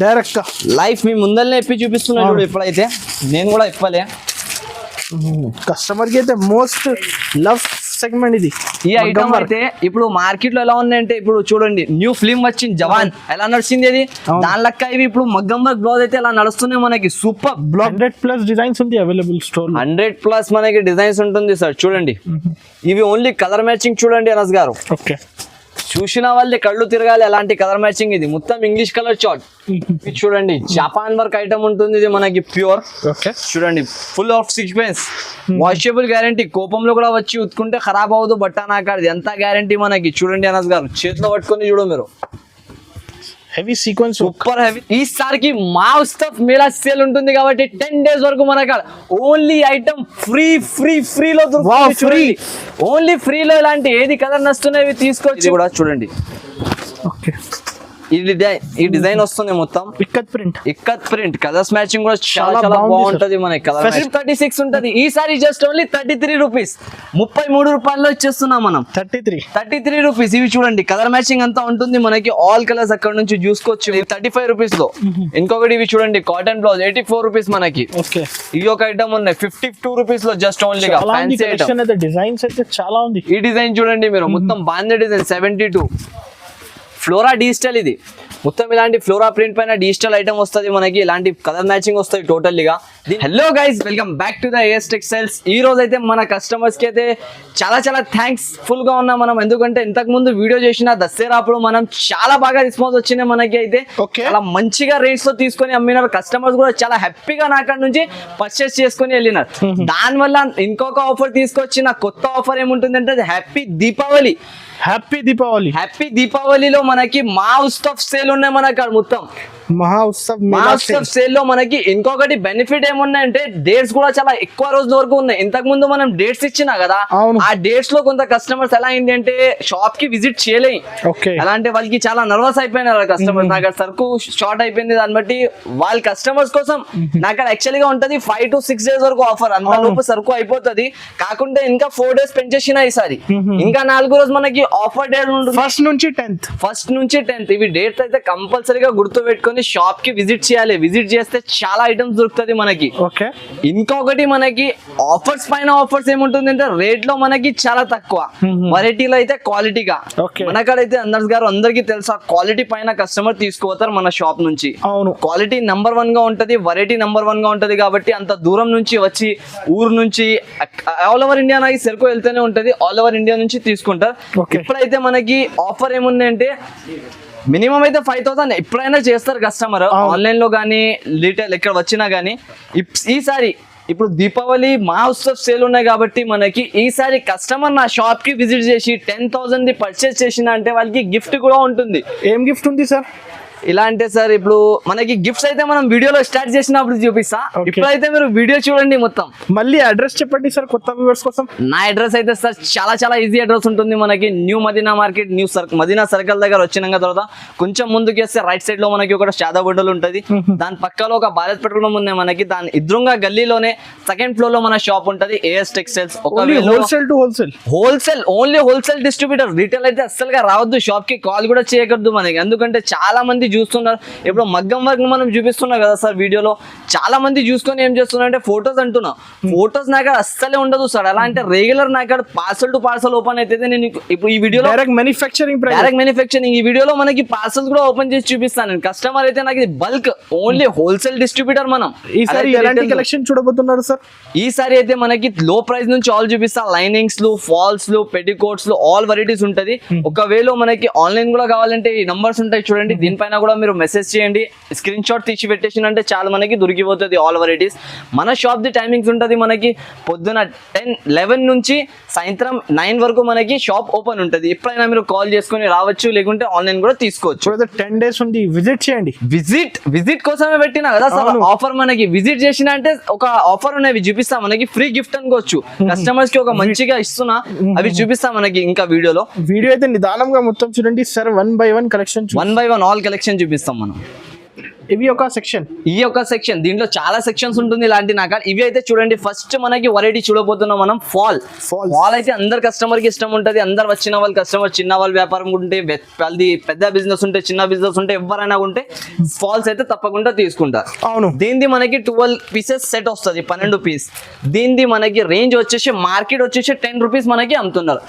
Direct life మీ ముందరనే ఇప్పి చూపిస్తున్నా చూడు. ఇప్పుడైతే నేను కూడా ఇప్పలే. కస్టమర్ కి అయితే మోస్ట్ లవ్ సెగ్మెంట్ ఇది. ఈ ఐటమ్ అయితే ఇప్పుడు మార్కెట్ లో ఎలా ఉన్నాయంటే, ఇప్పుడు చూడండి న్యూ ఫిల్మ్ వచ్చింది జవాన్, ఎలా నడిచింది అది. దాని లెక్క ఇవి ఇప్పుడు మగ్గం వర్క్ బ్లౌజ్ అయితే ఎలా నడుస్తున్నాయి మనకి. సూపర్ 100+ డిజైన్స్ ఉంది అవైలబుల్ స్టోర్. 100+ మనకి డిజైన్స్ ఉంటుంది సార్. చూడండి ఇవి ఓన్లీ కలర్ మ్యాచింగ్. చూడండి అనస్ గారు, ఓకే చూసిన వాళ్ళే కళ్ళు తిరగాలి అలాంటి కలర్ మ్యాచింగ్. ఇది మొత్తం ఇంగ్లీష్ కలర్ చార్ట్. ఇది చూడండి జపాన్ వర్క్ ఐటమ్ ఉంటుంది ఇది మనకి ప్యూర్. ఓకే చూడండి full of sequence, washable guarantee. కోపంలో కూడా వచ్చి ఉతుకుంటే ఖరాబ్ అవ్వదు బట్ట నాకాడది, ఎంత గ్యారంటీ మనకి. చూడండి అనస్ గారు చేతిలో పట్టుకొని చూడు మీరు. Heavy sequence, super heavy. ఈసారికి మా ఉస్తఫ్ మేళా సేల్ ఉంటుంది కాబట్టి 10 days వరకు మన కాడ ఓన్లీ ఐటమ్ ఫ్రీలో దొరుకుతుంది. ఓన్లీ ఫ్రీలో ఇలాంటి ఏది కలర్ నస్తున్నాయి తీసుకోవచ్చు కూడా. చూడండి ఓకే ఈ డిజైన్ వస్తుంది మొత్తం ఇక్కత్ ప్రింట్. కలర్స్ మ్యాచింగ్ కూడా చాలా చాలా బాగుంటది మనకి. కలర్ 36 ఉంటది. ఈసారి జస్ట్ ఓన్లీ 33 రూపీస్, 33 రూపాయల్లో ఇచ్చేస్తున్నాం మనం. 33 రూపీస్. ఇవి చూడండి కలర్ మ్యాచింగ్ అంతా ఉంటుంది మనకి. ఆల్ కలర్స్ అక్కడ నుంచి చూసుకోవచ్చు. 35 రూపీస్ లో. ఇంకొకటి ఇవి చూడండి కాటన్ బ్లౌజ్ 84 రూపీస్ మనకి. ఇవి ఒక ఐటమ్ ఉన్నాయి 52 రూపీస్ లో జస్ట్ ఓన్లీ. డిజైన్స్ అయితే చాలా ఉంది. ఈ డిజైన్ చూడండి మీరు, మొత్తం బాందే డిజైన్ 72 ఫ్లోరా డిజిటల్. ఇది మొత్తం ఇలాంటి ఫ్లోరా ప్రింట్ పైన డిజిటల్ ఐటమ్ వస్తుంది మనకి. ఇలాంటి కలర్ మ్యాచింగ్ వస్తుంది టోటల్గా. Hello guys, welcome back to the AS textiles. ఈ రోజు అయితే మన కస్టమర్స్ కి అయితే చాలా చాలా థ్యాంక్స్ ఫుల్ గా ఉన్నాం మనం. ఎందుకంటే ఇంతకు ముందు వీడియో చేసిన దసరా అప్పుడు మనం చాలా బాగా రెస్పాన్స్ వచ్చింది మనకి. అయితే చాలా మంచిగా రేట్స్ లో తీసుకొని అమ్మినారు. కస్టమర్స్ కూడా చాలా హ్యాపీగా నా అక్కడ నుంచి పర్చేస్ చేసుకొని వెళ్ళినారు. దాని వల్ల ఇంకొక ఆఫర్ తీసుకొచ్చిన కొత్త ఆఫర్ ఏముంటుందంటే హ్యాపీ దీపావళి. హ్యాపీ దీపావళిలో మనకి మా ఉత్సవ్ సేల్ ఉన్నాయి మన కాడ. మొత్తం మహా ఉత్సవ్ సేల్ లో మనకి ఇంకొకటి బెనిఫిట్ ఏమున్నాయంటే డేట్స్ కూడా చాలా ఎక్కువ రోజుల వరకు ఉన్నాయి. ఇంతకు ముందు మనం డేట్స్ ఇచ్చినా కదా, ఆ డేట్స్ లో కొంత కస్టమర్స్ ఎలా అయింది అంటే షాప్ కి విజిట్ చేయలేం. అలాంటి వాళ్ళకి చాలా నర్వస్ అయిపోయినారు కస్టమర్స్. నాకు సరుకు షార్ట్ అయిపోయింది. దాన్ని బట్టి వాళ్ళ కస్టమర్స్ కోసం నాకు యాక్చువల్ గా ఉంటది 5 to 6 days వరకు ఆఫర్. అంతలోపు సరుకు అయిపోతుంది. కాకుంటే ఇంకా 4 days పెంచేసిన ఈసారి. ఇంకా 4 రోజు మనకి ఆఫర్ డేట్ ఉంటుంది. ఫస్ట్ నుంచి 10th. ఇవి డేట్స్ అయితే కంపల్సరీగా గుర్తు పెట్టుకొని షాప్ కి విజిట్ చేయాలి. విజిట్ చేస్తే చాలా ఐటమ్స్ దొరుకుతుంది మనకి. ఇంకొకటి మనకి ఆఫర్స్ పైన ఆఫర్స్ ఏముంటుంది అంటే రేట్ లో మనకి చాలా తక్కువ, వెరైటీలో అయితే క్వాలిటీగా. మనకాడైతే అందరికి తెలుసా క్వాలిటీ పైన కస్టమర్ తీసుకుపోతారు మన షాప్ నుంచి. క్వాలిటీ నెంబర్ 1 గా ఉంటది, వెరైటీ నెంబర్ 1 గా ఉంటది. కాబట్టి అంత దూరం నుంచి వచ్చి ఊరు నుంచి ఆల్ ఓవర్ ఇండియా నాకు సరుకు వెళ్తూనే ఉంటది. ఆల్ ఓవర్ ఇండియా నుంచి తీసుకుంటారు. ఇప్పుడైతే మనకి ఆఫర్ ఏముంది అంటే మినిమం అయితే 5,000 ఎప్పుడైనా చేస్తారు కస్టమర్, ఆన్లైన్ లో కానీ రిటైల్ ఎక్కడ వచ్చినా గానీ. ఈసారి ఇప్పుడు దీపావళి మా ఉత్సవ్ సేల్ ఉన్నాయి కాబట్టి మనకి ఈసారి కస్టమర్ నా షాప్ కి విజిట్ చేసి 10,000 పర్చేస్ చేసిన అంటే వాళ్ళకి గిఫ్ట్ కూడా ఉంటుంది. ఏం గిఫ్ట్ ఉంది సార్? ఇలా అంటే సార్ ఇప్పుడు మనకి గిఫ్ట్స్ అయితే మనం వీడియోలో స్టార్ట్ చేసినప్పుడు చూపిస్తా. ఇప్పుడైతే మీరు వీడియో చూడండి మొత్తం. మళ్ళీ అడ్రస్ చెప్పండి సార్ కొత్త వ్యూవర్స్ కోసం. నా అడ్రస్ అయితే సార్ చాలా చాలా ఈజీ అడ్రస్ ఉంటుంది మనకి. New Madina market, Madina circle దగ్గర వచ్చినాక తర్వాత కొంచెం ముందుకు వేస్తే రైట్ సైడ్ లో మనకి ఒక షాదా బొడ్డలు ఉంటుంది. దాని పక్కలో ఒక భారత్ పెట్రోల్ ఉంది మనకి. దాని ఎదురుగా గల్లీలోనే 2nd floor లో మన షాప్ ఉంటుంది AS textiles. Wholesale only wholesale distributor. Retail అయితే అస్సలుగా రావద్దు షాప్ కి, కాల్ కూడా చేయకూడదు మనకి. ఎందుకంటే చాలా మంది చూస్తున్నారు. ఇప్పుడు మగ్గం వర్క్ మనం చూపిస్తున్నాం కదా సార్ వీడియోలో. చాలా మంది చూసుకొని ఏం చేస్తున్నారు అంటే ఫోటోస్ అంటున్నా. ఫోటోస్ నాకు అస్సలే ఉండదు సార్. అలా అంటే రెగ్యులర్ నాకు పార్సల్ టు పార్సల్ ఓపెన్ అయితే నేను ఇప్పుడు ఈ వీడియోలో డైరెక్ట్ మ్యానుఫ్యాక్చరింగ్ ఈ వీడియోలో మనకి పార్సల్స్ కూడా ఓపెన్ చేసి చూపిస్తాను. కస్టమర్ అయితే నాకు బల్క్ ఓన్లీ హోల్సేల్ డిస్ట్రిబ్యూటర్ మనం. ఈసారి ఎలాంటి కలెక్షన్ చూడబోతున్నారు సార్? ఈసారి అయితే మనకి లో ప్రైస్ నుంచి ఆల్ చూపిస్తా. లైనింగ్స్ లు, ఫాల్స్ లు, పెటికోట్స్ లు, ఆల్ వెరైటీస్ ఉంటది. ఒకవేళ మనకి ఆన్లైన్ కూడా కావాలంటే ఈ నంబర్స్ ఉంటాయి చూడండి. దీనిపైన కూడా మీరు మెసేజ్ చేయండి, స్క్రీన్ షాట్ తీసి పెట్టేసినంటే చాలా మనకి దొరికిపోతుంది ఆల్ వెరైటీస్. మన షాప్ ది టైమింగ్స్ ఉంటుంది మనకి పొద్దున 11 నుంచి సాయంత్రం 9 వరకు మనకి షాప్ ఓపెన్ ఉంటుంది. ఎప్పుడైనా మీరు కాల్ చేసుకుని రావచ్చు, లేకుంటే ఆన్లైన్ కూడా తీసుకోవచ్చు. 10 days ఉంది, విజిట్ చేయండి. విజిట్ కోసమే పెట్టినా కదా సార్ ఆఫర్. మనకి విజిట్ చేసిన అంటే ఒక ఆఫర్ ఉన్నాయి చూపిస్తా మనకి. ఫ్రీ గిఫ్ట్ అనుకోవచ్చు కస్టమర్స్ కి, ఒక మంచిగా ఇస్తున్నా అవి చూపిస్తా మనకి. ఇంకా వీడియో అయితే నిదానంగా మొత్తం చూడండి sir. 1 by 1 collection, all collection చూపిస్తాం మనం. ఇవి ఒక సెక్షన్. ఈ యొక్క సెక్షన్ దీంట్లో చాలా సెక్షన్స్ ఉంటుంది ఇలాంటి నాకు ఇవి అయితే చూడండి. ఫస్ట్ మనకి వెరైటీ చూడబోతున్నాం మనం ఫాల్ అయితే అందరు కస్టమర్ కి ఇష్టం ఉంటది. అందరు వచ్చిన వాళ్ళు కస్టమర్, చిన్న వాళ్ళ వ్యాపారం ఉంటే, పెద్ద బిజినెస్ ఉంటే, చిన్న బిజినెస్ ఉంటే, ఎవరైనా ఉంటే ఫాల్స్ అయితే తప్పకుండా తీసుకుంటారు. అవును. దీనిది మనకి 12 పీసెస్ సెట్ వస్తుంది, 12 పీస్. దీనిది మనకి రేంజ్ వచ్చేసి మార్కెట్ వచ్చేసి 10 రూపీస్ మనకి అమ్ముతున్నారు.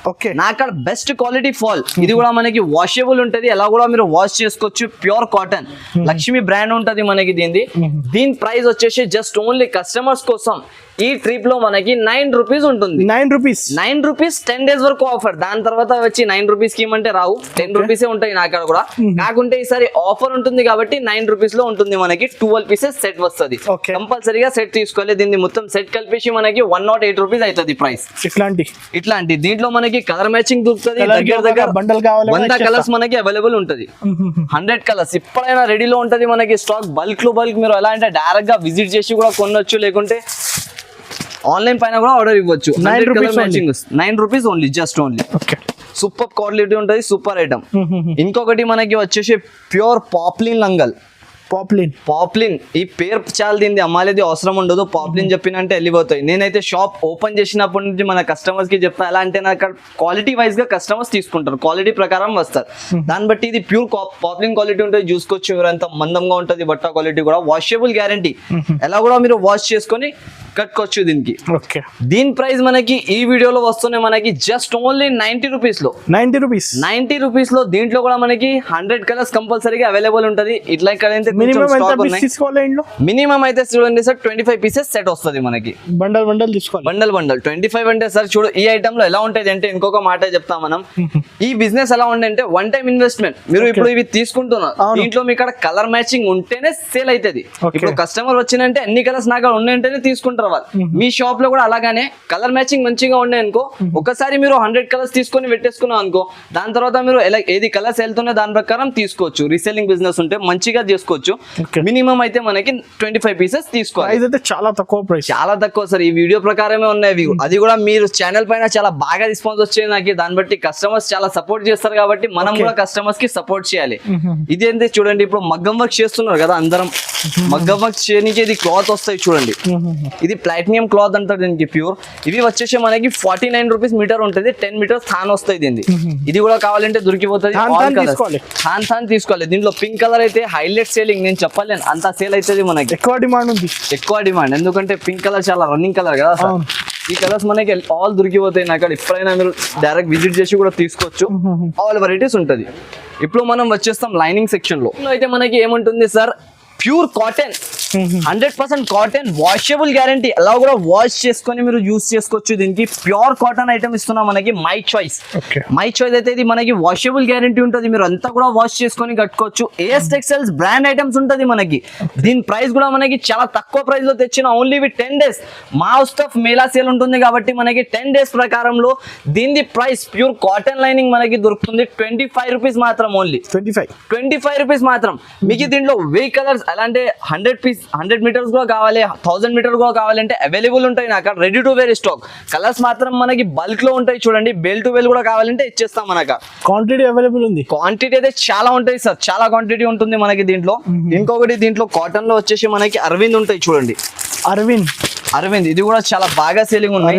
నాకు బెస్ట్ క్వాలిటీ ఫాల్. ఇది కూడా మనకి వాషబుల్ ఉంటది, ఎలా కూడా మీరు వాష్ చేసుకోవచ్చు. ప్యూర్ కాటన్, లక్ష్మి బ్రాండ్ ఉంటది మనకి దీని ప్రైస్ వచ్చేసి జస్ట్ ఓన్లీ కస్టమర్స్ కోసం ఈ ట్రిప్ లో మనకి 9 రూపీస్ ఉంటుంది. 9 రూపీస్ 10 days వరకు ఆఫర్. దాని తర్వాత వచ్చి 9 రూపీస్ కి ఇమ్మంటే రావు, 10 రూపీసే ఉంటాయి నా కాడ కూడా. కాకుంటే ఈసారి ఆఫర్ ఉంటుంది కాబట్టి 9 రూపీస్ లో ఉంటుంది మనకి. 12 పీసెస్ సెట్ వస్తుంది. కంపల్సరీగా సెట్ తీసుకోవాలి. దీన్ని మొత్తం సెట్ కలిపేసి మనకి 108 రూపీస్ అవుతుంది ప్రైస్. ఇట్లాంటి దీంట్లో మనకి కలర్ మ్యాచింగ్ దొరుకుతుంది. దగ్గర బండల్ కావాలి 100 కలర్స్ మనకి అవైలబుల్ ఉంటుంది. 100 కలర్స్ ఇప్పుడైనా రెడీలో ఉంటది మనకి స్టాక్. బల్క్ మీరు ఎలా అంటే డైరెక్ట్ గా విజిట్ చేసి కూడా కొనొచ్చు, లేకుంటే ఆన్లైన్ పైన కూడా ఆర్డర్ ఇవ్వచ్చు. 9 rupees only, just only. Super quality ఉంటుంది, సూపర్ ఐటమ్. ఇంకొకటి మనకి వచ్చేసి ప్యూర్ పాప్లిన్ లంగల్. పాప్లిన్ ఈ పేరు చాలా దీన్ని అమ్మాలేది అవసరం ఉండదు. పాప్లిన్ చెప్పినంటే వెళ్ళిపోతాయి. నేనైతే షాప్ ఓపెన్ చేసినప్పటి నుంచి మన కస్టమర్స్ కి చెప్తా, ఎలా అంటే నాకు క్వాలిటీ వైజ్ గా కస్టమర్స్ తీసుకుంటారు, క్వాలిటీ ప్రకారం వస్తారు. దాన్ని బట్టి ఇది ప్యూర్ పాప్లిన్ క్వాలిటీ ఉంటుంది. చూసుకోవచ్చు ఎవరంతా మందంగా ఉంటుంది. బట్ట క్వాలిటీ కూడా వాషబుల్ గ్యారంటీ, ఎలా కూడా మీరు వాష్ చేసుకొని కట్టుకోవచ్చు దీనికి. దీని ప్రైస్ మనకి ఈ వీడియోలో వస్తున్నాయి మనకి జస్ట్ ఓన్లీ 90 రూపీస్ లో. 90 రూపీస్ లో దీంట్లో కూడా మనకి 100 కలర్స్ కంపల్సరీగా అవైలబుల్ ఉంటది. ఇట్లా ఇక్కడ మినిమం అయితే చూడండి సార్ 25 పీసెస్ సెట్ వస్తుంది మనకి. బండల్ తీసుకోవాలి. బండల్ 25 అంటే సార్ చూడు ఈ ఐటమ్ లో ఎలా ఉంటది అంటే, ఇంకొక మాట చెప్తాం మనం. ఈ బిజినెస్ ఎలా ఉందంటే వన్ టైం ఇన్వెస్ట్మెంట్. మీరు ఇప్పుడు ఇవి తీసుకుంటున్నారు, దీంట్లో మీ ఇక్కడ కలర్ మ్యాచింగ్ ఉంటేనే సేల్ అవుతుంది. ఇప్పుడు కస్టమర్ వచ్చినంటే అన్ని కలర్స్ నాకు ఉన్నాయంటేనే తీసుకుంటారు వాళ్ళు. మీ షాప్ లో కూడా అలాగానే కలర్ మ్యాచింగ్ మంచిగా ఉన్నాయి అనుకో, ఒకసారి మీరు 100 కలర్స్ తీసుకొని పెట్టేసుకున్నాం అనుకో, దాని తర్వాత మీరు ఎలా ఏది కలర్స్ వెళ్తున్నాయి దాని ప్రకారం తీసుకోవచ్చు. రీసెల్లింగ్ బిజినెస్ ఉంటే మంచిగా చేసుకోవచ్చు. మినిమం అయితే మనకి 25 పీసెస్ తీసుకోవాలి. చాలా తక్కువ సార్. ఈ వీడియో ప్రకారమే ఉన్నాయి. అది కూడా మీరు ఛానల్ పైన చాలా బాగా రెస్పాన్స్ వచ్చేది నాకు. దాన్ని బట్టి కస్టమర్స్ చాలా సపోర్ట్ చేస్తారు కాబట్టి మనం కూడా కస్టమర్స్ కి సపోర్ట్ చేయాలి. ఇదేంటి చూడండి, ఇప్పుడు మగ్గం వర్క్ చేస్తున్నారు కదా అందరం. మగ్గం వర్క్ చేయడానికి ఇది క్లాత్ వస్తాయి చూడండి. ఇది ప్లాటినియం క్లాత్ అంటారు దీనికి ప్యూర్. ఇవి వచ్చేసి మనకి 49 రూపీస్ మీటర్ ఉంటుంది. 10 మీటర్స్ థాన్ వస్తాయి దీన్ని. ఇది కూడా కావాలంటే దొరికిపోతుంది. థాన్ తీసుకోవాలి. దీంట్లో పింక్ కలర్ అయితే హైలైట్ సేలింగ్, నేను చెప్పలేను అంత సేల్ అవుతుంది మనకి. ఎక్కువ డిమాండ్ ఎందుకంటే పింక్ కలర్ చాలా రన్నింగ్ కలర్ కదా సార్. ఈ కలర్స్ మనకి ఆల్ దొరికిపోతాయి నాకు. ఎప్పుడైనా మీరు డైరెక్ట్ విజిట్ చేసి కూడా తీసుకోవచ్చు. ఆల్ వెరైటీస్ ఉంటుంది. ఇప్పుడు మనం వచ్చేస్తాం లైనింగ్ సెక్షన్ లో. అయితే మనకి ఏముంటుంది sir, pure cotton, 100% cotton, washable guarantee, ఎలా కూడా వాష్ చేసుకొని మీరు యూస్ చేసుకోవచ్చు. దీనికి ప్యూర్ కాటన్ ఐటమ్ ఇస్తున్నాం మనకి. మై చాయిస్ అయితే ఇది మనకి వాషబుల్ గ్యారంటీ ఉంటుంది. మీరు అంతా కూడా వాష్ చేసుకొని కట్టుకోవచ్చు. ఏఎస్ టెక్స్టైల్స్ బ్రాండ్ ఐటమ్స్ ఉంటుంది మనకి. దీని ప్రైస్ కూడా మనకి చాలా తక్కువ ప్రైస్ లో తెచ్చిన. Only 10 days most of Mela sale ఉంటుంది కాబట్టి మనకి 10 days ప్రకారంలో దీని ప్రైస్ ప్యూర్ కాటన్ లైనింగ్ మనకి దొరుకుతుంది 25 రూపీస్ మాత్రం. ఓన్లీ 25 రూపీస్ మాత్రం. మీకు దీంట్లో 1000 కలర్స్ అలాంటి 100 మీటర్స్ కూడా కావాలి, 1000 మీటర్ కూడా కావాలంటే అవైలబుల్ ఉంటాయి నాకు. Ready to wear stock. Colours మాత్రం మనకి బల్క్ లో ఉంటాయి చూడండి. బెల్ టు బెల్ కూడా కావాలంటే ఇచ్చేస్తాం మనకు. క్వాంటిటీ అవైలబుల్ ఉంది. క్వాంటిటీ అయితే చాలా ఉంటాయి సార్, చాలా క్వాంటిటీ ఉంటుంది మనకి దీంట్లో. ఇంకొకటి దీంట్లో కాటన్ లో వచ్చేసి మనకి అరవింద్ ఉంటాయి చూడండి. అరవింద్ ఇది కూడా చాలా బాగా సేలింగ్ ఉన్నాయి.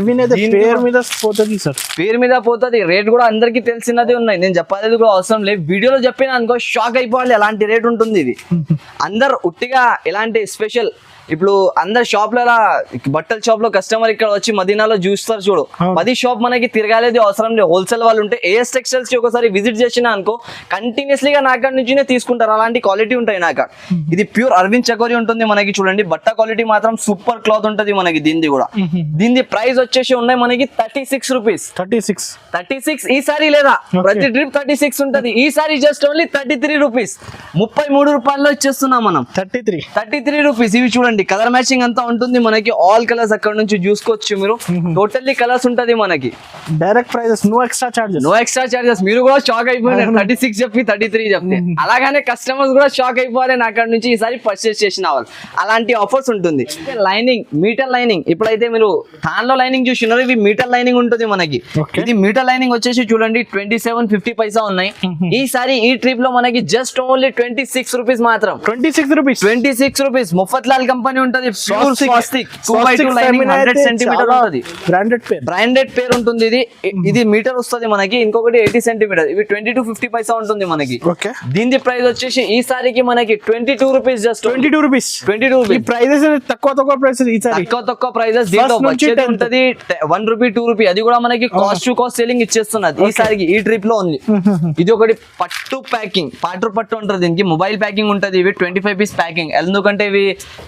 పేరు మీద పోతుంది. రేట్ కూడా అందరికి తెలిసినది ఉన్నాయి. నేను చెప్పాలి కూడా అవసరం లేదు. వీడియోలో చెప్పిన అనుకో షాక్ అయిపోవాలి ఎలాంటి రేట్ ఉంటుంది ఇది. అందరు ఉట్టిగా ఎలాంటి స్పెషల్. ఇప్పుడు అందరు షాప్ లో బట్టల షాప్ లో కస్టమర్ ఇక్కడ వచ్చి మదీనాలో చూస్తారు చూడు. 10 షాప్ మనకి తిరగాలేదు అవసరం లేదు. హోల్సేల్ వాళ్ళు ఉంటే ఏఎస్ టెక్స్టైల్స్ కి ఒకసారి విజిట్ చేసిన అనుకో, కంటిన్యూస్లీగా నాకాడ నుంచినే తీసుకుంటారు. అలాంటి క్వాలిటీ ఉంటాయి నాక. ఇది ప్యూర్ అరవింద్ చకోరి ఉంటుంది మనకి చూడండి. బట్ట క్వాలిటీ మాత్రం సూపర్ క్లాత్ ఉంటుంది మనకి. దీనిది కూడా దీని ప్రైస్ వచ్చేసి ఉన్నాయి మనకి 36 రూపీస్. 36 ఈ సారీ లేదా ప్రతి ట్రిప్ 36 ఉంటది. ఈ సారీ జస్ట్ ఓన్లీ 33 రూపీస్. 33 రూపాయల్లో ఇచ్చేస్తున్నాం మనం. 33 రూపీస్. ఇవి చూడండి చూడండి కలర్ మ్యాచింగ్ అంతా ఉంటుంది మనకి, ఆల్ కలర్స్ అక్కడ నుంచి చూసుకోవచ్చు మీరు, టోటల్లీ కలర్స్ ఉంటది మనకి. Direct prices, no extra charges. No extra charges. మీరు కూడా షాక్ అయిపోయినారు 36 చెప్పి 33 చెప్తే. అలాగానే కస్టమర్స్ కూడా షాక్ అయిపోవాలి నా అక్కడ నుంచి ఈసారి పర్చేస్ చేసిన వాళ్ళు. అలాంటి ఆఫర్స్ ఉంటుంది. లైనింగ్, మీటర్ లైనింగ్, ఇప్పుడైతే మీరు దానిలో లైనింగ్ చూసినారు, ఇవి మీటర్ లైనింగ్ ఉంటుంది మనకి. ఇది మీటర్ లైనింగ్ వచ్చేసి చూడండి 27.50 పైసా ఉన్నాయి. ఈసారి ఈ ట్రిప్ లో మనకి జస్ట్ ఓన్లీ 26 రూపీస్ మాత్రం. 26 రూపీస్. 26 రూపీస్. ముఫత్లాల్ కంపెనీ ఉంటది, pure swastik 2x2 lining 100 centimetre ఉంటది. బ్రాండెడ్ పేరు ఉంటుంది. ఇది మీటర్ వస్తుంది మనకి. ఇంకొకటి 80 సెంటీమీటర్, ఇవి 22.50 పైసా ఉంటుంది మనకి. దీని ప్రైస్ వచ్చేసి ఈసారికి మనకి 22 రూపీస్. Just 22 rupees. ప్రైజెస్ తక్కువ ప్రైసెస్. తక్కువ ప్రైజెస్. దీంట్లో బడ్జెట్ ఉంటది 1 రూపీ 2 రూపీ. అది కూడా మనకి కాస్ట్ టు కాస్ట్ సేలింగ్ ఇచ్చేస్తున్నది ఈసారికి ఈ ట్రిప్ లో ఓన్లీ. ఇది ఒకటి పట్టు ప్యాకింగ్, పట్టు అంటారు దీనికి. మొబైల్ ప్యాకింగ్ ఉంటది. ఇవి 25 పీస్ ప్యాకింగ్. ఎందుకంటే ఇవి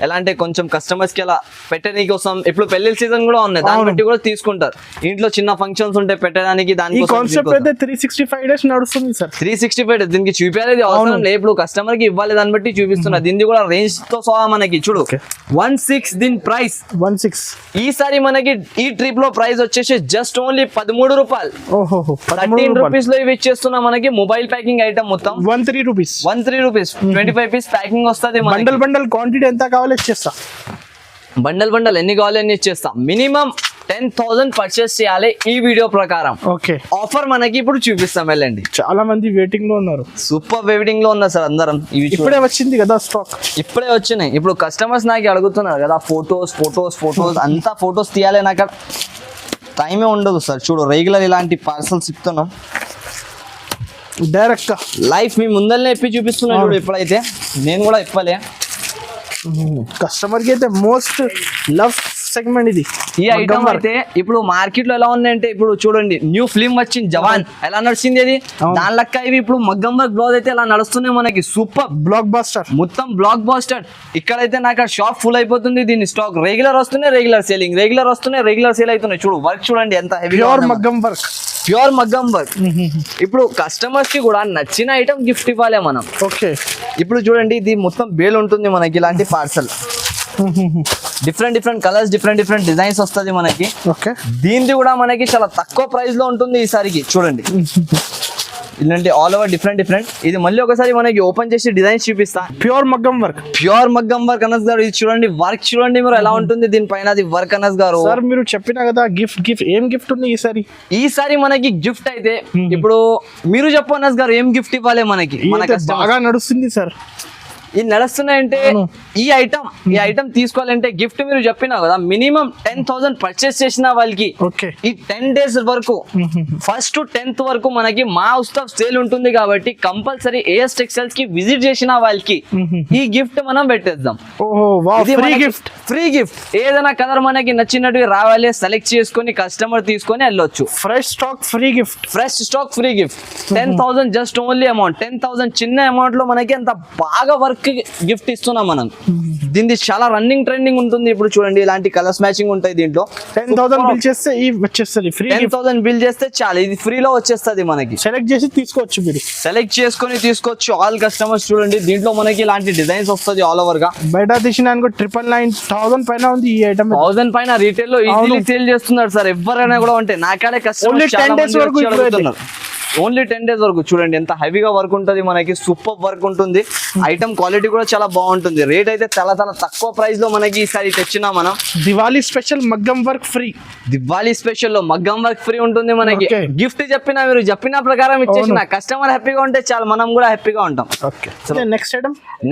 ఎలా అంటే కొంచెం కస్టమర్స్ కి అలా పెట్టడానికి కోసం, ఇప్పుడు పెళ్లి సీజన్ కూడా ఉన్నాయి, దాన్ని బట్టి కూడా తీసుకుంటారు. ఇంట్లో చిన్న ఫంక్షన్స్ ఉంటాయి పెట్టడానికి, దానికి 365 డేస్ నడుస్తుంది సార్. 365 డేస్ దీనికి చూపించాలి అవసరం లేదు. ఇప్పుడు కస్టమర్ కి ఇవ్వాలి, దాన్ని బట్టి చూపిస్తున్నారు. దీనికి కూడా రేంజ్ తో సహా మనకి చూడు 16 దీని ప్రైస్ 16. ఈసారి మనకి ఈ ట్రిప్ లో ప్రైస్ వచ్చేసి జస్ట్ ఓన్లీ 13 రూపాయలు. 13 రూపీస్ లో ఇవి ఇచ్చేస్తున్నా మనకి. మొబైల్ ప్యాకింగ్ ఐటమ్ మొత్తం 13 రూపీస్. 25 పీస్ ప్యాకింగ్ వస్తుంది. బండల్ క్వాంటిటీ ఎంత కావాలో ఇచ్చేస్తా. బండల్ ఎన్ని కావాలి అన్ని ఇచ్చేస్తా. మినిమం 10,000 పర్చేస్ చేయాలి ఈ వీడియో ప్రకారం. ఓకే. ఆఫర్ మనకి ఇప్పుడు చూపిస్తాం, వెళ్ళండి. చాలా మంది వెయిటింగ్ లో ఉన్నారు. సూపర్ వెయిటింగ్ లో ఉన్నారు సార్ అందరం. ఇప్పుడే వచ్చింది కదా స్టాక్, ఇప్పుడే వచ్చినాయి. ఇప్పుడు కస్టమర్స్ నాకు అడుగుతున్నారు కదా ఫొటోస్ అంతా ఫొటోస్ తీయాలి. నాకు టైమే ఉండదు సార్. చూడు రెగ్యులర్ ఇలాంటి పార్సల్స్ ఇస్తున్నాం డైరెక్ట్ గా లైఫ్ మీ ముందరనే ఇప్పి చూపిస్తున్నాను. చూడు ఇప్పుడైతే నేను కూడా ఇప్పలే. కస్టమర్ కి అయితే మోస్ట్ లవ్ సెగ్మెంట్ ఇది. ఈ ఐటమ్ అయితే ఇప్పుడు మార్కెట్ లో ఎలా ఉందంటే, ఇప్పుడు చూడండి న్యూ ఫిల్మ్ వచ్చింది జవాన్, ఎలా నడిచింది అది. దాని లెక్క ఇవి ఇప్పుడు మగ్గం వర్క్ బ్లౌజ్ అయితే ఎలా నడుస్తున్నాయి మనకి. సూపర్ బ్లాక్ బాస్టర్, మొత్తం బ్లాక్ బాస్టర్. ఇక్కడైతే నాకు షాప్ ఫుల్ అయిపోతుంది. దీని స్టాక్ రెగ్యులర్ వస్తున్నాయి, రెగ్యులర్ సేలింగ్, రెగ్యులర్ సేల్ అవుతున్నాయి. చూడు వర్క్ చూడండి ఎంత హెవీ. ప్యూర్ మగ్గం వర్క్. ఇప్పుడు కస్టమర్స్ కి కూడా నచ్చిన ఐటమ్ గిఫ్ట్ ఇవ్వాలి మనం. ఓకే. ఇప్పుడు చూడండి ఇది మొత్తం బేల్ ఉంటుంది మనకి. ఇలాంటి parcel different colours, different designs వస్తుంది మనకి. ఓకే. దీనిది కూడా మనకి చాలా తక్కువ ప్రైస్ లో ఉంటుంది ఈసారికి. చూడండి ఇలాంటి ఆల్ ఓవర్ డిఫరెంట్. ఇది మళ్ళీ ఒకసారి మనకి ఓపెన్ చేసి డిజైన్స్ చూపిస్తా. ప్యూర్ మగ్గం వర్క్ అనస్ గారు. ఇది చూడండి వర్క్ చూడండి మీరు ఎలా ఉంటుంది దీనిపైన. అది వర్క్ అనస్ గారు. సార్ మీరు చెప్పినా కదా గిఫ్ట్ ఏం గిఫ్ట్ ఉంది ఈసారి మనకి గిఫ్ట్ అయితే ఇప్పుడు మీరు చెప్పు అనస్ గారు ఏం గిఫ్ట్ ఇవ్వాలి మనకి. బాగా నడుస్తుంది సార్. ఇది నడుస్తున్నాయంటే ఈ ఐటమ్ తీసుకోవాలంటే గిఫ్ట్ మీరు చెప్పినా కదా మినిమం 10,000 పర్చేస్ చేసిన వాళ్ళకి ఈ 10 days వరకు ఫస్ట్ టు 10th వరకు మనకి మా ఉత్సవ్ సేల్ ఉంటుంది కాబట్టి కంపల్సరీ ఏఎస్ టెక్స్టైల్స్ కి విజిట్ చేసిన వాళ్ళకి ఈ గిఫ్ట్ మనం పెట్టేద్దాం. Free gift. ఏదైనా కలర్ మనకి నచ్చినట్టు రావాలి, సెలెక్ట్ చేసుకొని కస్టమర్ తీసుకొని వెళ్ళొచ్చు. Fresh stock free gift. 10,000 just only amount. 10,000 చిన్న అమౌంట్ లో మనకి అంత బాగా వర్క్ గిఫ్ట్ ఇస్తున్నాం మనం. దీనికి చాలా రన్నింగ్ ట్రెండింగ్ ఉంటుంది. ఇప్పుడు చూడండి ఇలాంటి కలర్స్ మ్యాచింగ్ ఉంటాయి దీంట్లో. 10,000 బిల్ చేస్తే వచ్చేస్తుంది ఫ్రీ. 10,000 బిల్ చేస్తే చాలు, ఇది ఫ్రీలో వచ్చేస్తుంది మనకి. సెలెక్ట్ చేసి తీసుకోవచ్చు, మీరు సెలెక్ట్ చేసుకొని తీసుకోవచ్చు. ఆల్ కస్టమర్స్ చూడండి దీంట్లో మనకి ఇలాంటి డిజైన్స్ వస్తుంది ఆల్ ఓవర్ గా. బయట తీసిన 999,000 పైన ఉంది ఈ ఐటమ్. 1000 పైన రీటైల్ లో ఈజీలీ సేల్ చేస్తున్నారు సార్ ఎవరైనా కూడా. ఉంటే నాకాడే కస్టమర్ 10 days వరకు ఓన్లీ 10 days వరకు. చూడండి ఎంత హెవీగా వర్క్ ఉంటుంది మనకి. సూపర్ వర్క్ ఉంటుంది. ఐటమ్ క్వాలిటీ కూడా చాలా బాగుంటుంది. రేట్ అయితే చాలా తక్కువ ప్రైస్ లో మనకి ఈసారి తెచ్చినా మనం. దివాళీ స్పెషల్ మగ్గం వర్క్ ఫ్రీ. దివాళీ స్పెషల్ లో మగ్గం వర్క్ ఫ్రీ ఉంటుంది మనకి. గిఫ్ట్ చెప్పినా మీరు చెప్పిన ప్రకారం ఇచ్చేసిన కస్టమర్ హ్యాపీగా ఉంటే చాలా, మనం కూడా హ్యాపీగా ఉంటాం.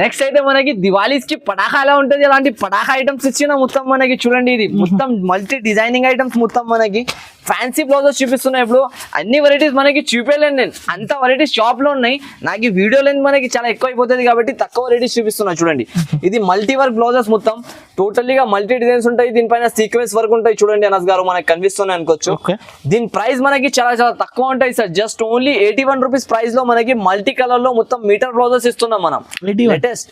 నెక్స్ట్ అయితే మనకి దివాళీస్ కి పటాకా ఎలా ఉంటుంది అలాంటి పటాకా ఐటమ్స్ ఇచ్చిన మొత్తం మనకి. చూడండి ఇది మొత్తం మల్టీ డిజైనింగ్ ఐటమ్స్ మొత్తం మనకి. ఫ్యాన్సీ బ్లౌజెస్ చూపిస్తున్నాయి. ఇప్పుడు అన్ని వెరైటీస్ మనకి చూపించలేను నేను, అంత వెరైటీస్ షాప్ లో ఉన్నాయి. నాకు ఈ వీడియో లెంత్ మనకి చాలా ఎక్కువ అయిపోతుంది కాబట్టి తక్కువ వెరైటీస్ చూపిస్తున్నా. చూడండి ఇది మల్టీ వర్క్ బ్లౌజెస్ మొత్తం టోటల్లీగా మల్టీ డిజైన్స్ ఉంటాయి. దీనిపైన సీక్వెన్స్ వర్క్ ఉంటాయి. చూడండి అనస్ గారు మనకి కనిపిస్తున్నాయి అనుకోవచ్చు. దీని ప్రైస్ మనకి చాలా తక్కువ ఉంటాయి sir. Just only 81 rupees price లో మనకి మల్టీ కలర్ లో మొత్తం మీటర్ బ్లౌజెస్ ఇస్తున్నాం మనం. లేటెస్ట్